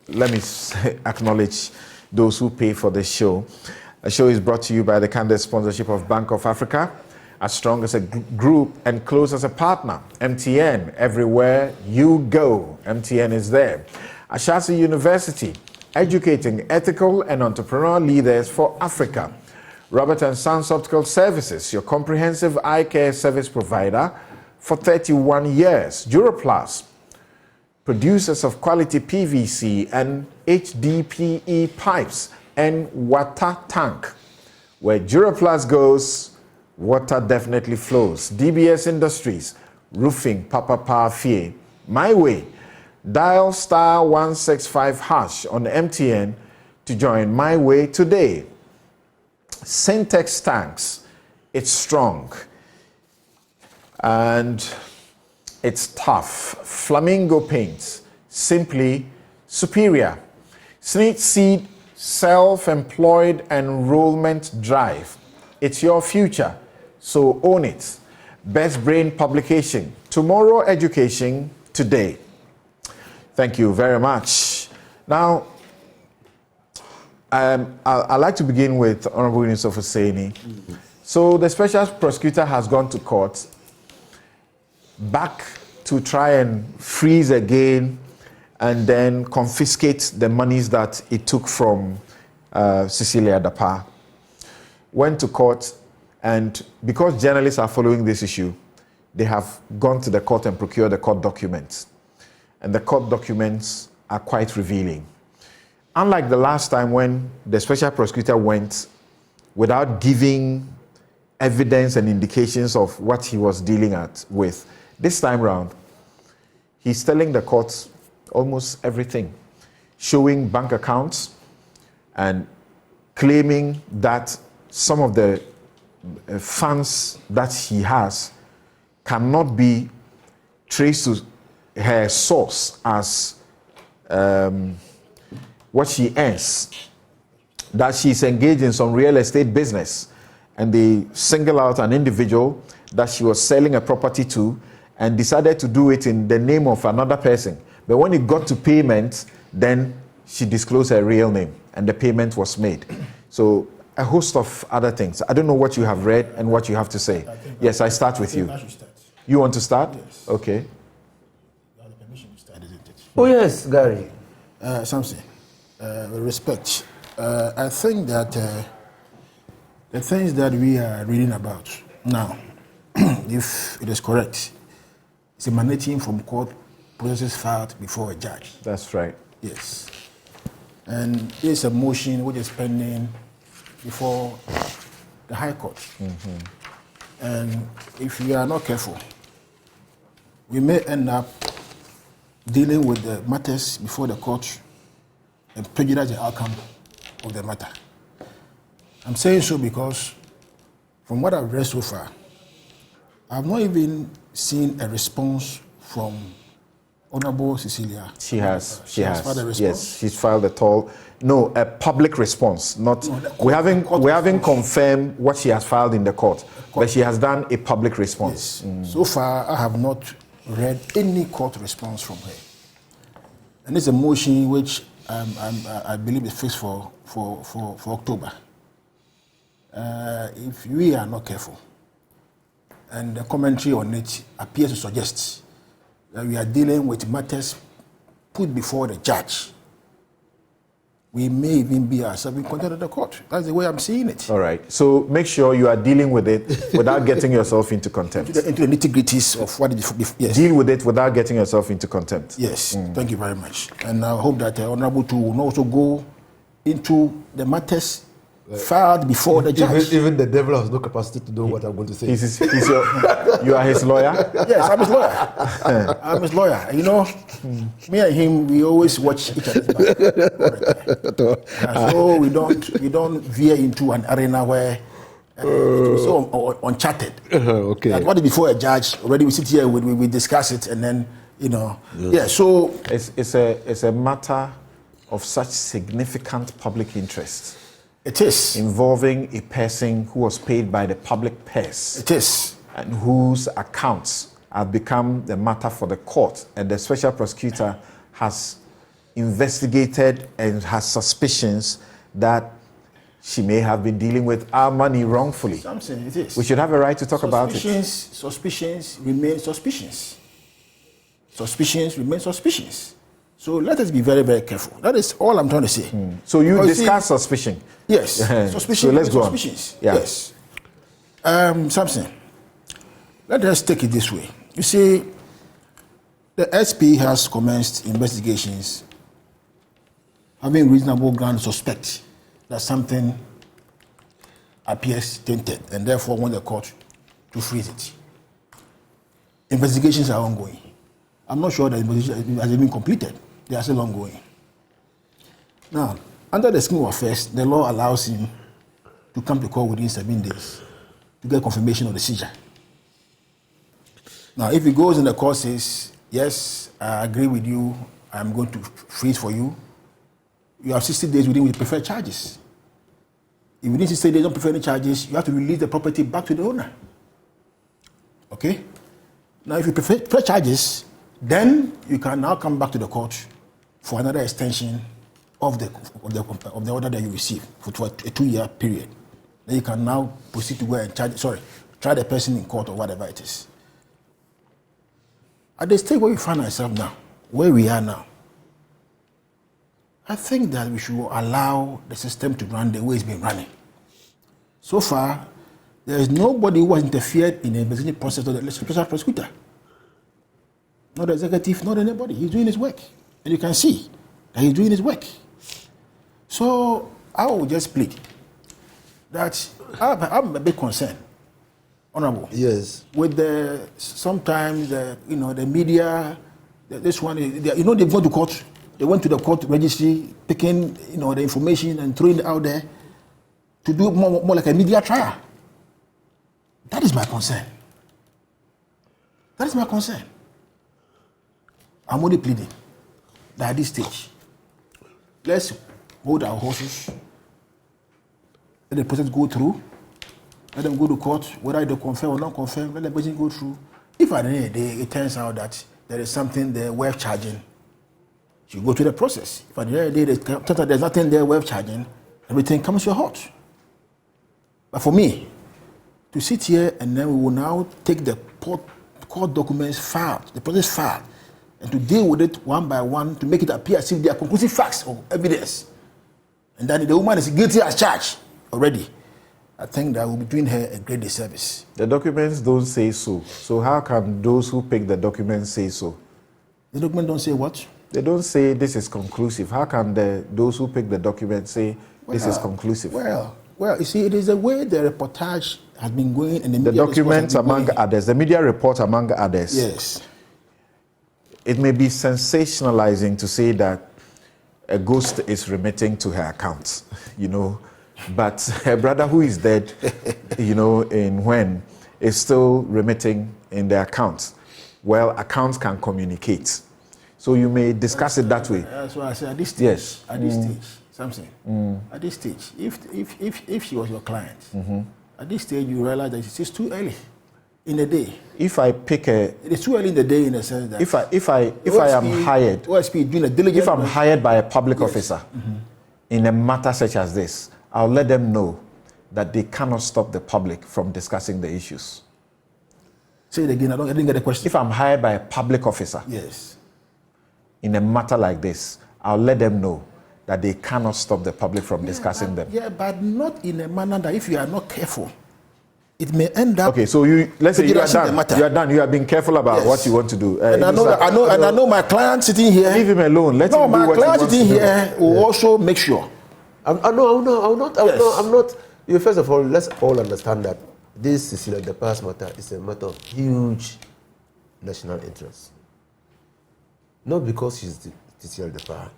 let me acknowledge those who pay for the show. The show is brought to you by the candid sponsorship of Bank of Africa, as strong as a group and close as a partner. MTN, everywhere you go, MTN is there. Ashasi University, educating ethical and entrepreneurial leaders for Africa. Robert & Sons Optical Services, your comprehensive eye care service provider for 31 years. Duroplus, producers of quality PVC and HDPE pipes and water tank. Where Duroplus goes, water definitely flows. DBS Industries, roofing, Papa Fie. My Way, dial *165# on MTN to join My Way today. Syntex tanks, it's strong and it's tough. Flamingo paints, simply superior. Sneak Seed self-employed enrollment drive. It's your future, so own it. Best Brain Publication, tomorrow education today. Thank you very much. Now, I'd like to begin with Honorable Minister Hussaini. So the special prosecutor has gone to court back to try and freeze again and then confiscate the monies that it took from Cecilia Dapaah. Went to court, and because journalists are following this issue, they have gone to the court and procured the court documents. And the court documents are quite revealing. Unlike the last time when the special prosecutor went without giving evidence and indications of what he was dealing with, this time round, he's telling the courts almost everything, showing bank accounts and claiming that some of the funds that he has cannot be traced to her source as what she earns, that she's engaged in some real estate business, and they single out an individual that she was selling a property to and decided to do it in the name of another person. But when it got to payment, then she disclosed her real name and the payment was made. So a host of other things. I don't know what you have read and what you have to say. Yes, I start with you. You want to start? Yes. Okay. You have the permission to start, isn't it? Oh yes, Gary. Something. With respect, I think that the things that we are reading about now, if it is correct, it's emanating from court processes filed before a judge. That's right. Yes. And it's a motion which is pending before the High Court. Mm-hmm. And if we are not careful, we may end up dealing with the matters before the court and prejudice the outcome of the matter. I'm saying so because from what I've read so far, I've not even seen a response from Honorable Cecilia. She has filed a response. Yes, she's filed a public response. We haven't confirmed what she has filed in the court, but she has done a public response. Yes. So far, I have not read any court response from her. And it's a motion which I believe is fixed for October. If we are not careful, and the commentary on it appears to suggest that we are dealing with matters put before the judge, we may even be ourselves in contempt of the court. That's the way I'm seeing it. All right. So make sure you are dealing with it without getting yourself into contempt. Into the nitty-gritties of what it is. Yes. Deal with it without getting yourself into contempt. Yes. Thank you very much. And I hope that the Honorable too will also go into the matters filed before the judge. Even the devil has no capacity to know what I'm going to say. You are his lawyer? Yes, I'm his lawyer. I'm his lawyer. You know, me and him, we always watch each other's back. So we don't veer into an arena where it's so uncharted. Okay. That what is before a judge, already we sit here, we discuss it, and then, you know. Yeah, so it's a matter of such significant public interest. It is. Involving a person who was paid by the public purse. It is. And whose accounts have become the matter for the court. And the special prosecutor has investigated and has suspicions that she may have been dealing with our money wrongfully. Something it is. We should have a right to talk about it. Suspicions remain suspicions. Suspicions remain suspicions. So let us be very, very careful. That is all I'm trying to say. So you discuss suspicion. Yes. Suspicion. So let's go suspicions. on. Yeah. Yes. Something. Let us take it this way. You see, the SP has commenced investigations having reasonable ground to suspect that something appears tainted and therefore want the court to freeze it. Investigations are ongoing. I'm not sure that investigation has been completed. They are still ongoing. Now, under the scheme of affairs, the law allows him to come to court within 7 days to get confirmation of the seizure. Now, if he goes and the court says, yes, I agree with you, I'm going to freeze for you, you have 60 days within with preferred charges. If within 60 days don't prefer any charges, you have to release the property back to the owner. Okay? Now, if you prefer charges, then you can now come back to the court for another extension of the order that you receive for a 2-year period. Then you can now proceed to go and try the person in court or whatever it is. At the stage where we find ourselves now, where we are now, I think that we should allow the system to run the way it's been running. So far, there is nobody who has interfered in the investigation process of the special prosecutor. Not the executive, not anybody. He's doing his work. And you can see that he's doing his work. So I will just plead that I'm a bit concerned, Honorable. Yes. With sometimes the media, this one, they've gone to court. They went to the court registry, picking the information and throwing it out there to do more like a media trial. That is my concern. That is my concern. I'm only pleading that at this stage, let's hold our horses, let the process go through, let them go to court, whether they confirm or not confirm, let the person go through. If at the end of the day it turns out that there is something there worth charging, you go through the process. If at the end of the day turns out there's nothing there worth charging, everything comes to a halt. But for me, to sit here and then we will now take the court documents filed, the process filed, and to deal with it one by one to make it appear as if they are conclusive facts or evidence, and that the woman is guilty as charged already, I think that will be doing her a great disservice. The documents don't say so. So how can those who pick the documents say so? The document don't say what? They don't say this is conclusive. How can those who pick the document say this is conclusive? Well, you see, it is the way the reportage has been going and the documents among others, the media report among others. Yes. It may be sensationalizing to say that a ghost is remitting to her account, but her brother who is dead, is still remitting in the account. Well, accounts can communicate. So you may discuss it that way. That's why I say at this stage, yes. At this stage, something. At this stage, if she was your client, at this stage you realize that it's too early in the day. If I pick it is too early in the day in the sense that if I am hired, OSP doing a diligent. If I'm hired by a public officer in a matter such as this, I'll let them know that they cannot stop the public from discussing the issues. Say it again. I didn't get the question. If I'm hired by a public officer, yes, in a matter like this, I'll let them know that they cannot stop the public from discussing them. Yeah, but not in a manner that if you are not careful, it may end up. Okay, so let's say you are done. You are done. You have been careful about what you want to do. And I know my client sitting here. Leave him alone. Let him do what he wants to do. My client sitting here will also make sure. I'm not. First of all, let's all understand that this Cecilia Dapaah's matter is a matter of huge national interest. Not because she's Cecilia Dapaah.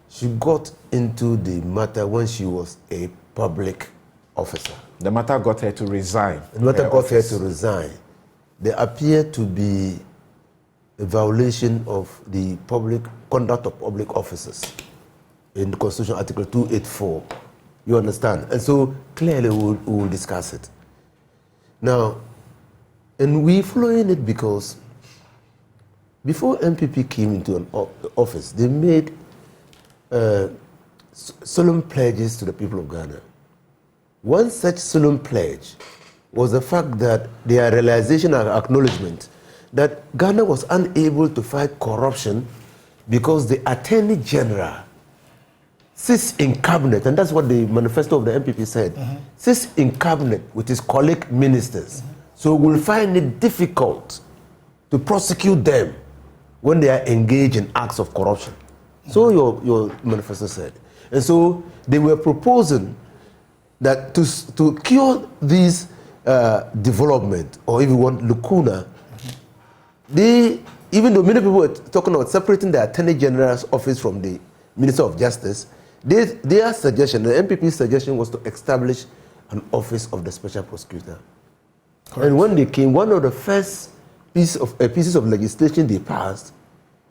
She got into the matter when she was a public officer. The matter got her to resign. There appeared to be a violation of the public conduct of public officers in the Constitution, Article 284. You understand? And so clearly we will discuss it. Now, and we're following it because before MPP came into an office, they made solemn pledges to the people of Ghana. One such solemn pledge was the fact that their realization and acknowledgement that Ghana was unable to fight corruption because the Attorney General sits in cabinet, and that's what the manifesto of the MPP said, sits in cabinet with his colleague ministers. So we'll find it difficult to prosecute them when they are engaged in acts of corruption. So your manifesto said. And so they were proposing that to cure these development, or if you want lacuna, even though many people were talking about separating the Attorney General's office from the Minister of Justice, their suggestion, the MPP's suggestion, was to establish an office of the Special Prosecutor. Correct. And when they came, one of the first pieces of legislation they passed,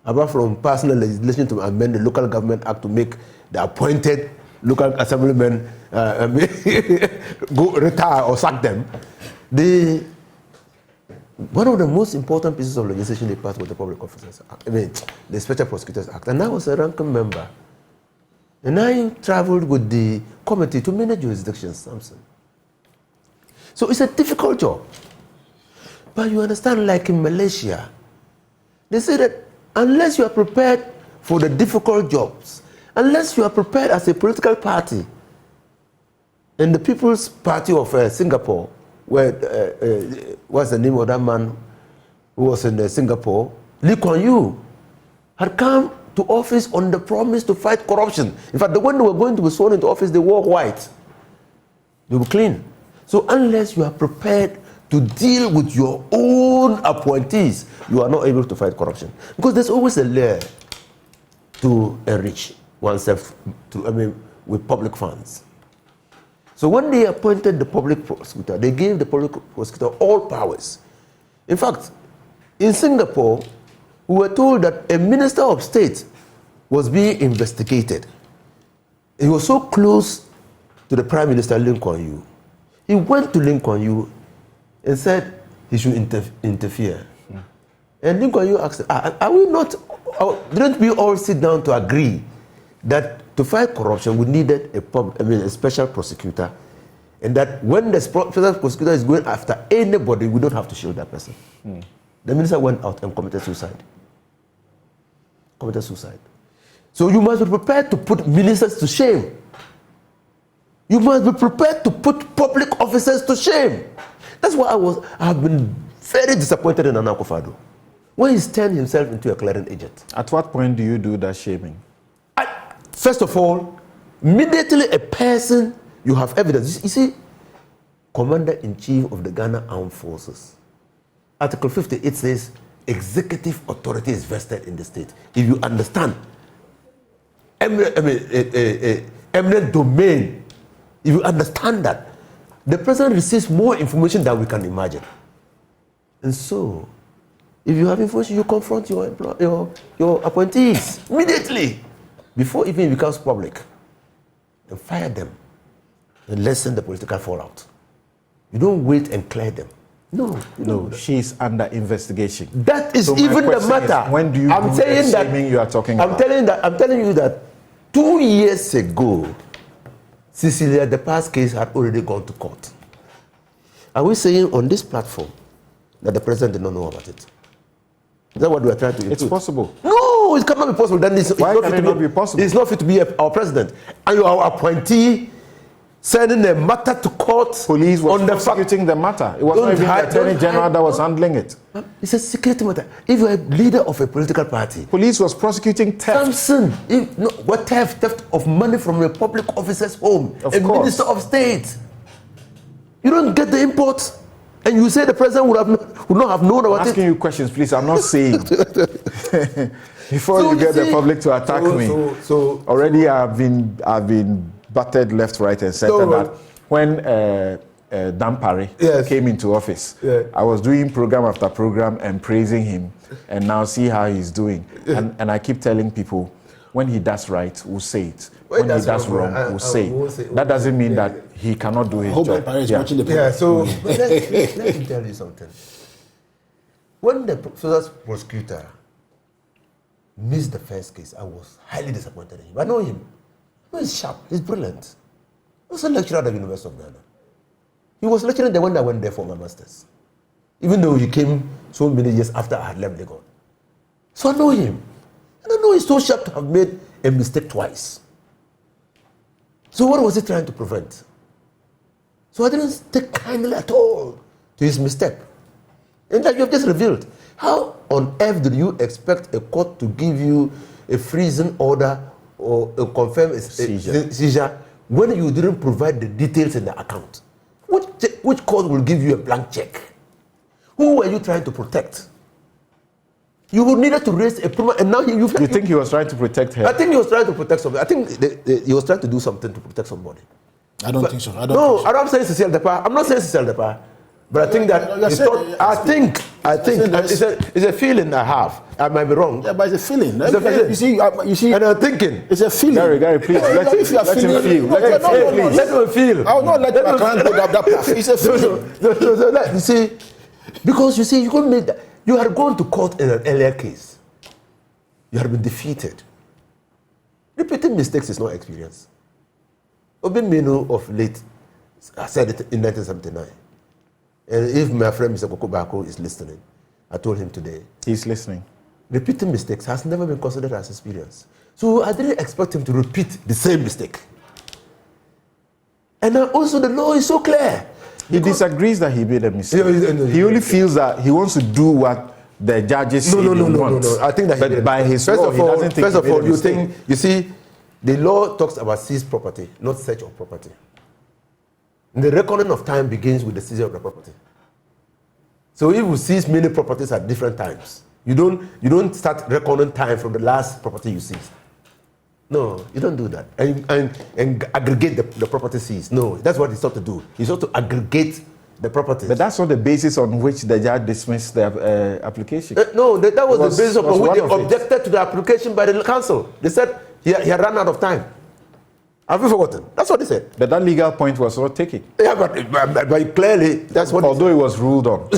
apart from personal legislation to amend the Local Government Act to make the appointed local assemblymen go retire or sack them, one of the most important pieces of legislation they passed was the Public Officers Act, the Special Prosecutors Act. And I was a ranking member. And I traveled with the committee to many jurisdictions, Samson. So it's a difficult job. But you understand, like in Malaysia, they say that unless you are prepared for the difficult jobs, unless you are prepared as a political party, and the People's Party of Singapore, where, what's the name of that man who was in Singapore, Lee Kuan Yew, had come to office on the promise to fight corruption. In fact, when they were going to be sworn into office, they wore white. They were clean. So unless you are prepared to deal with your own appointees, you are not able to fight corruption. Because there's always a layer to enrich oneself with public funds. So when they appointed the public prosecutor, they gave the public prosecutor all powers. In fact, in Singapore, we were told that a minister of state was being investigated. He was so close to the Prime Minister, Lee Kuan Yew. He went to Lee Kuan Yew and said he should interfere. And Lee Kuan Yew asked, didn't we all sit down to agree that to fight corruption we needed a special prosecutor, and that when the special prosecutor is going after anybody, we don't have to shield that person? The minister went out and committed suicide. So you must be prepared to put ministers to shame. You must be prepared to put public officers to shame. That's why I have been very disappointed in Nana Akufo-Addo when he's turned himself into a clearing agent. At what point do you do that shaming? First of all, immediately a person, you have evidence. You see, Commander-in-Chief of the Ghana Armed Forces, Article 58 says, executive authority is vested in the state. If you understand, eminent domain, if you understand that, the president receives more information than we can imagine. And so, if you have information, you confront your appointees immediately, before even it becomes public, and fire them, and lessen the political fallout. You don't wait and clear them. No, she's under investigation. That is so even the matter. When do you do the shaming you are talking about? I'm telling you that 2 years ago, Cecilia Dapaah's case had already gone to court. Are we saying on this platform that the president did not know about it? Is that what we are trying to include? It's possible. No, it cannot be possible. Then Why can it not be possible? It's not fit to be our president. And you are appointee sending a matter to court. Police was prosecuting the matter. It was not even the Attorney General that was handling it. It's a security matter. If you are a leader of a political party, police was prosecuting theft. Samson, what theft of money from a public officer's home, minister of state. You don't get the import, and you say the president would not have known about it. I'm asking you questions, please. I'm not saying. Before you get the public to attack me. Already I've been battered left, right, and center. That when Dapaah came into office, I was doing program after program and praising him, and now see how he's doing. And I keep telling people, when he does right, we'll say it. When he does wrong, we'll say it. That doesn't mean that he cannot do his job. So let me tell you something. When the first prosecutor missed the first case, I was highly disappointed in him. I know him. He's sharp. He's brilliant. He was a lecturer at the University of Ghana. He was lecturing the one that went there for my master's. Even though he came so many years after I had left Legon. So I know him. And I know he's so sharp to have made a mistake twice. So what was he trying to prevent? So I didn't take kindly at all to his mistake. And that you have just revealed. How on earth do you expect a court to give you a freezing order or a confirmed seizure when you didn't provide the details in the account? Which court will give you a blank check? Who were you trying to protect? You needed to raise a problem, and now you think he was trying to protect her? I think he was trying to protect somebody. I think he was trying to do something to protect somebody. I don't think so. I don't say Cecilia Dapaah. I'm not saying Cecilia Dapaah. But I think that it's a feeling I have. I might be wrong. Yeah, but it's a feeling. It's a feeling. You see, and I'm thinking. It's a feeling. Gary, please let him feel. Let him feel. I will not let my client go down that path. It's a feeling. You see, because you see, you couldn't make that. You had gone to court in an earlier case. You had been defeated. Repeating mistakes is not experience. Obin Menu of late said it in 1979. And if my friend Mr. Kokobako is listening, I told him today. He's listening. Repeating mistakes has never been considered as experience. So I didn't expect him to repeat the same mistake. And also the law is so clear. He disagrees that he made a mistake. He only feels that he wants to do what the judges say No. I think that he did. By his law, he doesn't think first of all, you see, the law talks about seized property, not search of property. The reckoning of time begins with the seizure of the property. So if you seize many properties at different times, you don't start reckoning time from the last property you seized. No, you don't do that. And aggregate the property seized. No, that's what he's sought to do. He's sought to aggregate the properties. But that's not the basis on which the judge dismissed the application. No, that was the basis on which they objected to the application by the council. They said he had run out of time. Have you forgotten? That's what they said. But that legal point was not taken. Yeah, but clearly that's what. Although it was ruled on.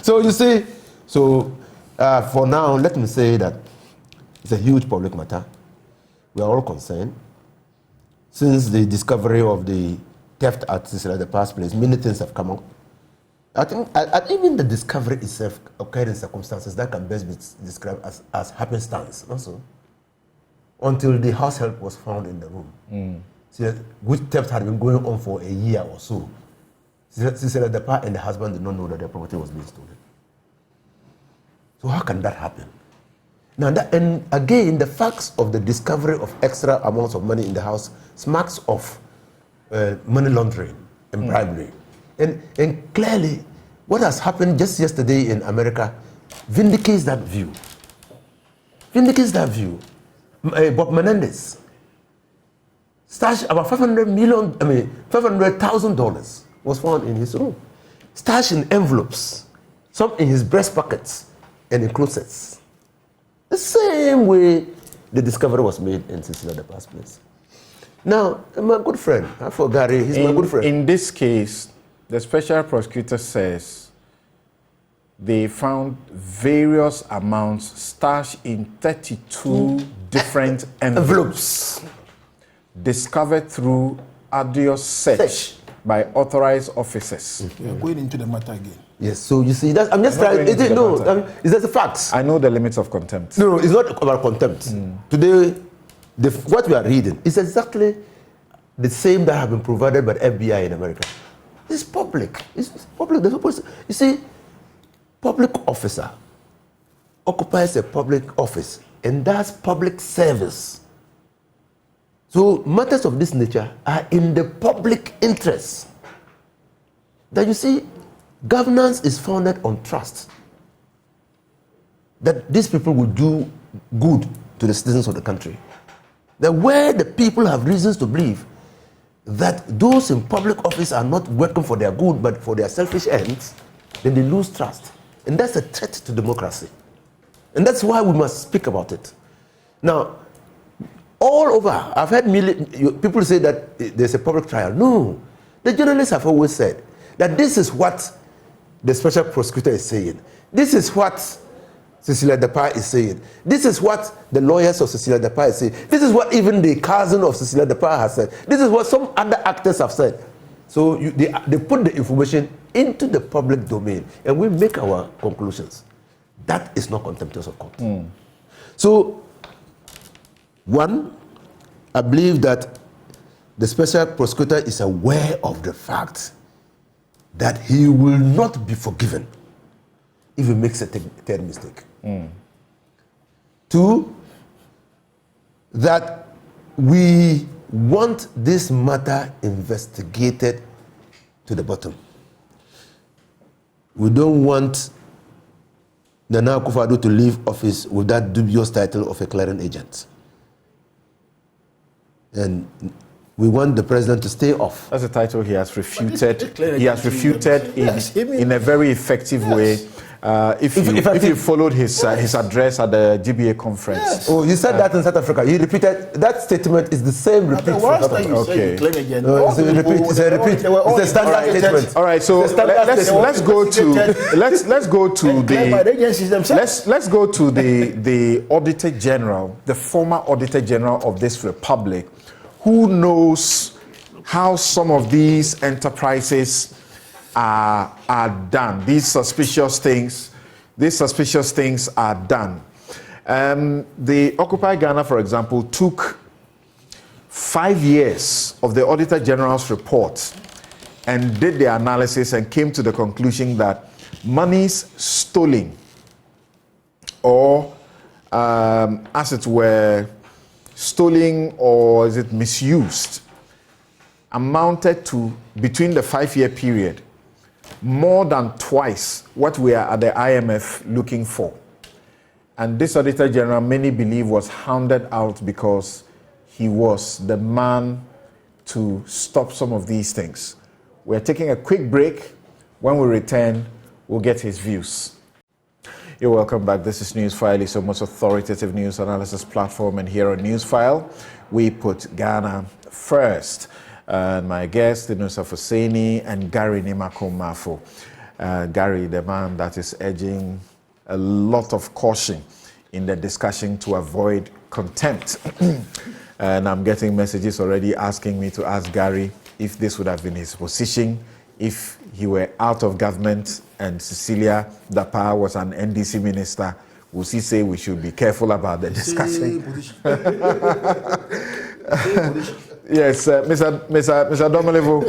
So you see, for now, let me say that it's a huge public matter. We are all concerned. Since the discovery of the theft at Cecilia Dapaah's place, many things have come up. I think even the discovery itself occurred in circumstances that can best be described as happenstance. Also, until the house help was found in the room, which theft had been going on for a year or so. Cecilia Dapaah and the husband did not know that their property was being stolen. So how can that happen? Now, and again, the facts of the discovery of extra amounts of money in the house smacks of money laundering and bribery. And clearly, what has happened just yesterday in America vindicates that view. Bob Menendez stashed about $500,000 was found in his room, stashed in envelopes, some in his breast pockets and in closets. The same way the discovery was made in Cecilia Dapaah's place. Now, my good friend, I forgot Gary, he's my good friend. In this case, the special prosecutor says they found various amounts stashed in 32 different envelopes, discovered through arduous search by authorized officers. We are going into the matter again. Yes, so you see, I'm just trying. It's just a fact. I know the limits of contempt. No, it's not about contempt. Today, what we are reading is exactly the same that have been provided by the FBI in America. It's public. It's public. You see, public officer occupies a public office and does public service. So matters of this nature are in the public interest. That you see, governance is founded on trust. That these people will do good to the citizens of the country. That where the people have reasons to believe that those in public office are not working for their good but for their selfish ends, then they lose trust. And that's a threat to democracy. And that's why we must speak about it. Now, all over, I've heard people say that there's a public trial. No. The journalists have always said that this is what the special prosecutor is saying. This is what Cecilia Dapaah is saying. This is what the lawyers of Cecilia Dapaah is saying. This is what even the cousin of Cecilia Dapaah has said. This is what some other actors have said. So they put the information into the public domain and we make our conclusions. That is not contemptuous of court. So, one, I believe that the special prosecutor is aware of the fact that he will not be forgiven if he makes a third mistake. Two, that we want this matter investigated to the bottom. We don't want Nana Akufo-Addo to leave office with that dubious title of a clearing agent. And we want the president to stay off. That's a title he has refuted. He has refuted in a very effective way. If you followed his address at the GBA conference. Yes. Oh, you said that in South Africa. You repeated that statement is the same repeat. Okay. It's a repeat. It's a repeat. It's a standard statement. All right. So let's go to the Auditor General, the former Auditor General of this republic, who knows how some of these enterprises are done. These suspicious things are done. The Occupy Ghana, for example, took 5 years of the Auditor General's report and did the analysis and came to the conclusion that monies stolen or, as it were, stolen or is it misused, amounted to, between the 5-year period, more than twice what we are at the IMF looking for. And this Auditor General, many believe, was hounded out because he was the man to stop some of these things. We're taking a quick break. When we return, we'll get his views. You're welcome back. This is Newsfile. It's the most authoritative news analysis platform, and here on Newsfile, we put Ghana first. And my guest, Inusa Fuseni and Gary Nimako-Mafo. Gary, the man that is urging a lot of caution in the discussion to avoid contempt. And I'm getting messages already asking me to ask Gary if this would have been his position if he were out of government and Cecilia Dapaah was an NDC minister. Would he say we should be careful about the discussion? Yes, Mr. Domelevo,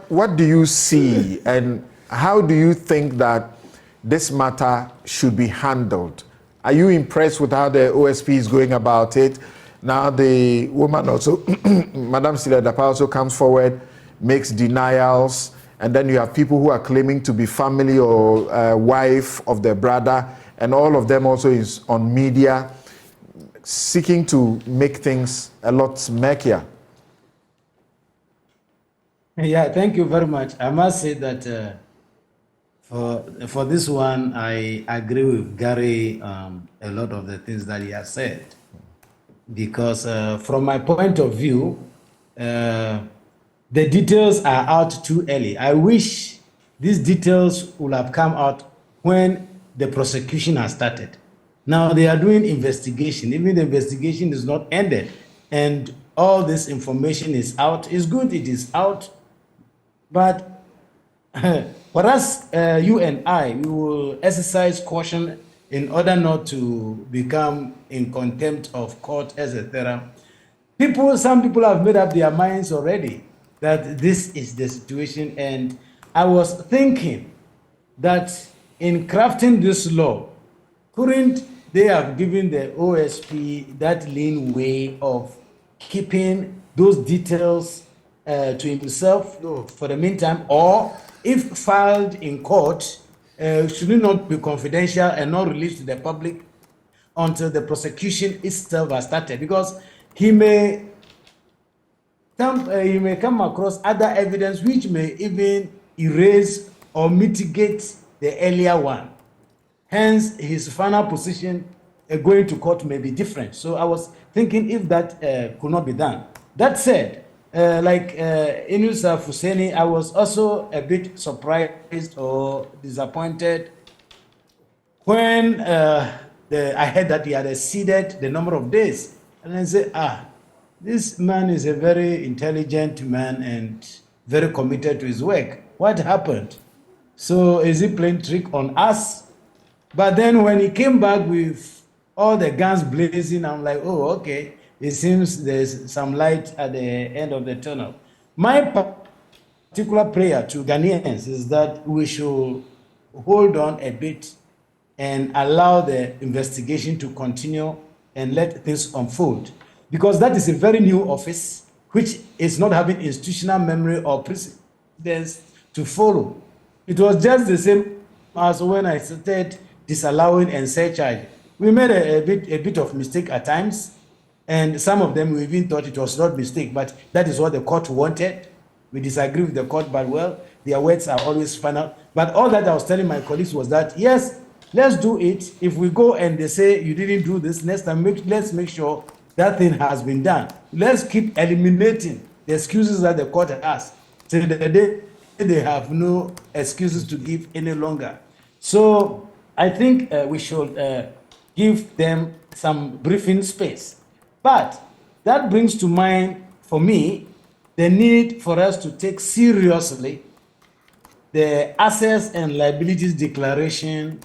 what do you see and how do you think that this matter should be handled? Are you impressed with how the OSP is going about it? Now the woman also, Madam Cecilia Dapaah also comes forward, makes denials, and then you have people who are claiming to be family or wife of their brother, and all of them also is on media seeking to make things a lot murkier. Yeah, thank you very much. I must say that for this one, I agree with Gary a lot of the things that he has said. Because from my point of view, the details are out too early. I wish these details would have come out when the prosecution has started. Now they are doing investigation. Even the investigation is not ended, and all this information is out. It's good it is out, but for us, you and I, we will exercise caution in order not to become in contempt of court, etc. Some people have made up their minds already that this is the situation, and I was thinking that in crafting this law, couldn't they have given the OSP that lean way of keeping those details to himself for the meantime, or if filed in court, should it not be confidential and not released to the public until the prosecution itself has started? Because he may come across other evidence which may even erase or mitigate the earlier one. Hence, his final position going to court may be different. So I was thinking if that could not be done. That said, like Inusa Fuseni, I was also a bit surprised or disappointed when I heard that he had exceeded the number of days, and I said, this man is a very intelligent man and very committed to his work. What happened? So is he playing trick on us? But then when he came back with all the guns blazing, I'm like, oh, okay. It seems there's some light at the end of the tunnel. My particular prayer to Ghanaians is that we should hold on a bit and allow the investigation to continue and let things unfold. Because that is a very new office, which is not having institutional memory or precedence to follow. It was just the same as when I started disallowing and surcharge. We made a bit of mistake at times, and some of them we even thought it was not mistake, but that is what the court wanted. We disagree with the court, but well, their words are always final. But all that I was telling my colleagues was that, yes, let's do it. If we go and they say you didn't do this, next time let's make sure that thing has been done. Let's keep eliminating the excuses that the court has till the day they have no excuses to give any longer. So I think we should give them some briefing space. But that brings to mind, for me, the need for us to take seriously the assets and liabilities declaration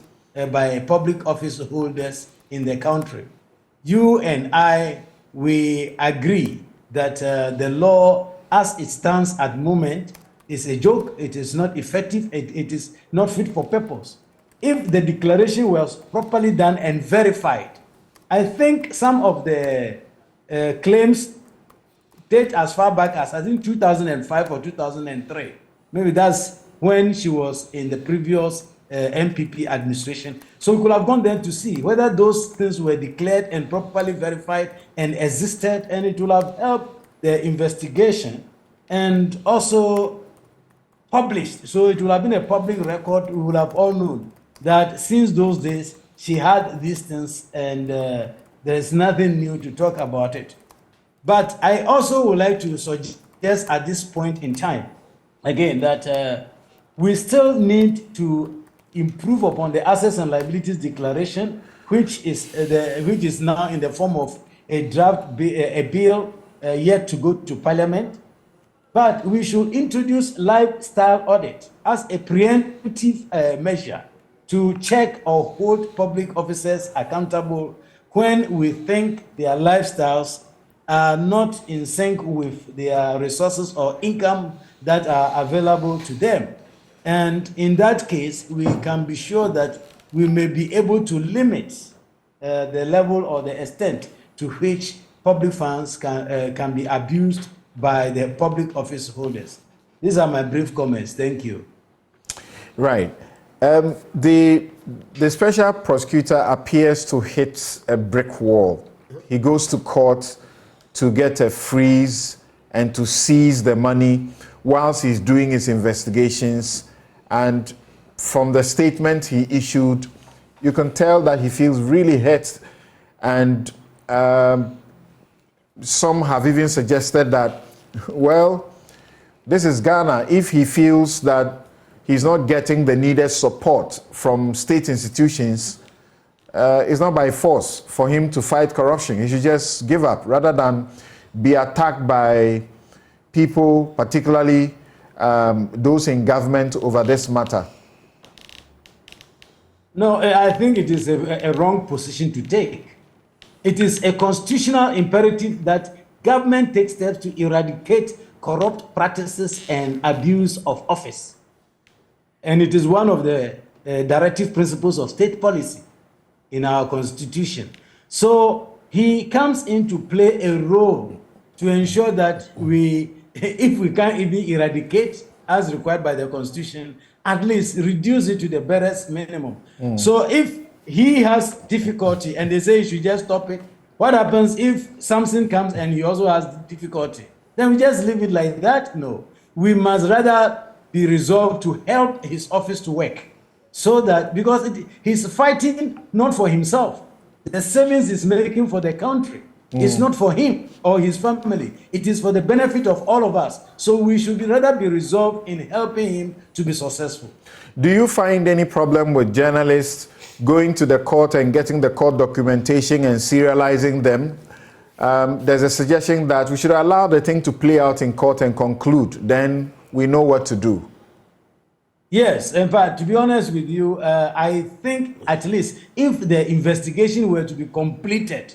by public office holders in the country. You and I, we agree that the law as it stands at the moment is a joke. It is not effective. It is not fit for purpose. If the declaration was properly done and verified, I think some of the claims date as far back as, I think, 2005 or 2003. Maybe that's when she was in the previous MPP administration. So we could have gone there to see whether those things were declared and properly verified and existed, and it would have helped the investigation and also published. So it would have been a public record. We would have all known that since those days she had these things, and there is nothing new to talk about it. But I also would like to suggest at this point in time, again, that we still need to improve upon the assets and liabilities declaration, which is now in the form of a draft a bill yet to go to Parliament. But we should introduce lifestyle audit as a preemptive measure to check or hold public officers accountable when we think their lifestyles are not in sync with their resources or income that are available to them. And in that case, we can be sure that we may be able to limit the level or the extent to which public funds can be abused by the public office holders. These are my brief comments. Thank you. Right. The special prosecutor appears to hit a brick wall. He goes to court to get a freeze and to seize the money whilst he's doing his investigations. And from the statement he issued, you can tell that he feels really hurt. And some have even suggested that, well, this is Ghana. If he feels that he's not getting the needed support from state institutions, it's not by force for him to fight corruption. He should just give up rather than be attacked by people, particularly those in government, over this matter. No, I think it is a wrong position to take. It is a constitutional imperative that government take steps to eradicate corrupt practices and abuse of office. And it is one of the directive principles of state policy in our constitution. So he comes in to play a role to ensure that if we can't even eradicate as required by the constitution, at least reduce it to the barest minimum. So if he has difficulty and they say he should just stop it, what happens if something comes and he also has difficulty? Then we just leave it like that? No. We must rather be resolved to help his office to work. So that, because he's fighting not for himself. The savings he's making for the country. It's not for him or his family. It is for the benefit of all of us. So we should rather be resolved in helping him to be successful. Do you find any problem with journalists going to the court and getting the court documentation and serializing them. There's a suggestion that we should allow the thing to play out in court and conclude. Then we know what to do. Yes, in fact, to be honest with you, I think at least if the investigation were to be completed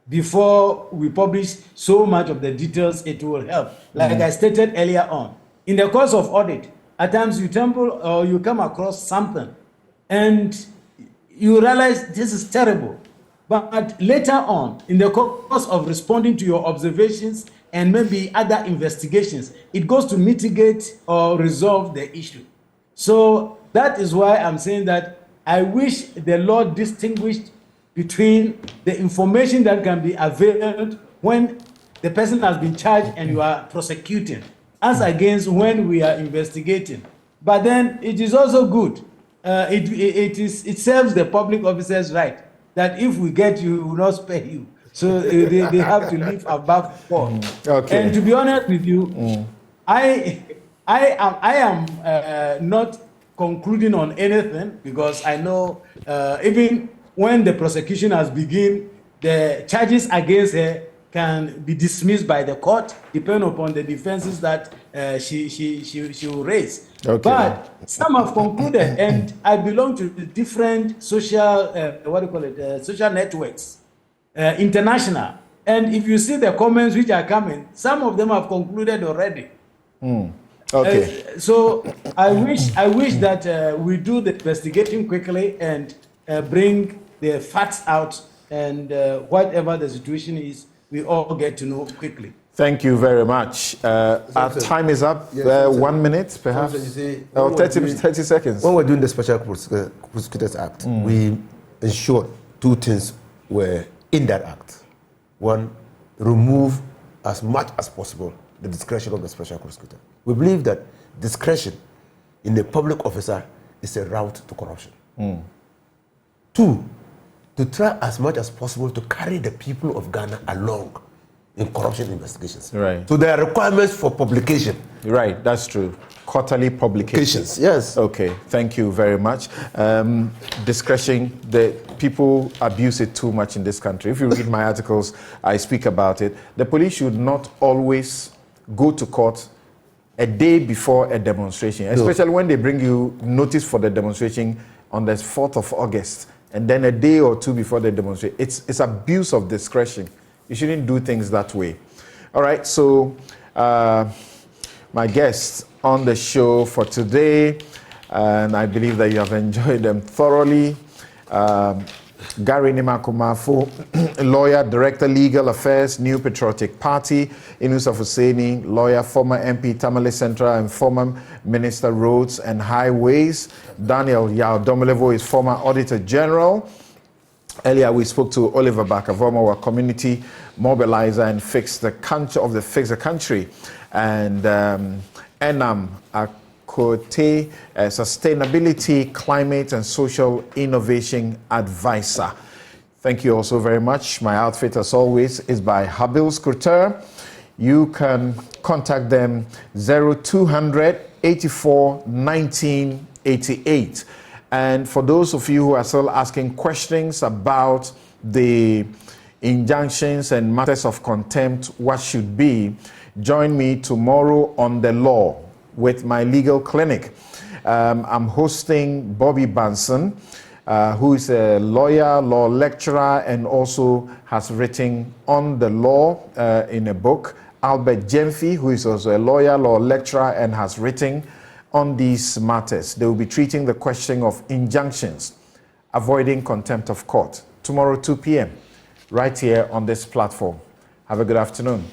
before we publish so much of the details, it will help. Like I stated earlier on, in the course of audit, at times you stumble or you come across something and you realize this is terrible. But later on, in the course of responding to your observations and maybe other investigations, it goes to mitigate or resolve the issue. So that is why I'm saying that I wish the law distinguished between the information that can be availed when the person has been charged and you are prosecuting, as against when we are investigating. But then it is also good. It serves the public officers right that if we get you, we will not spare you. So they have to live above board. Okay. And to be honest with you, I am not concluding on anything because I know even when the prosecution has begun, the charges against her can be dismissed by the court, depending upon the defenses that she will raise. Okay. But some have concluded, and I belong to the different social, social networks, international. And if you see the comments which are coming, some of them have concluded already. Okay. So I wish that we do the investigating quickly and bring the facts out, and whatever the situation is, we all get to know quickly. Thank you very much. Our time is up. Yes, 1 minute, perhaps. You see, 30 seconds. When we're doing the Special Prosecutors Act, we ensured two things were in that act. One, remove as much as possible the discretion of the special prosecutor. We believe that discretion in the public officer is a route to corruption. Two, to try as much as possible to carry the people of Ghana along in corruption investigations. Right. So there are requirements for publication. Right, that's true. Quarterly publications. Yes. Okay, thank you very much. Discretion, the people abuse it too much in this country. If you read my articles, I speak about it. The police should not always go to court a day before a demonstration, especially when they bring you notice for the demonstration on the 4th of August, and then a day or two before the demonstration. It's abuse of discretion. You shouldn't do things that way. All right, so my guests on the show for today, and I believe that you have enjoyed them thoroughly. Gary Nimakumafo, lawyer, Director, Legal Affairs, New Patriotic Party. Inus Husseini, lawyer, former MP, Tamale Central, and former Minister, Roads and Highways. Daniel Yao Domelevo is former Auditor General. Earlier, we spoke to Oliver Bakavomo, our community mobilizer and Fix the Country. And Enam Akote, Sustainability, Climate and Social Innovation Advisor. Thank you also very much. My outfit, as always, is by Habil Scruter. You can contact them 0200 84 19 88. And for those of you who are still asking questions about the injunctions and matters of contempt, what should be, join me tomorrow on The Law with my legal clinic. I'm hosting Bobby Banson, who is a lawyer, law lecturer, and also has written on the law in a book. Albert Jemfi, who is also a lawyer, law lecturer, and has written on these matters. They will be treating the question of injunctions, avoiding contempt of court, tomorrow 2 p.m., right here on this platform. Have a good afternoon.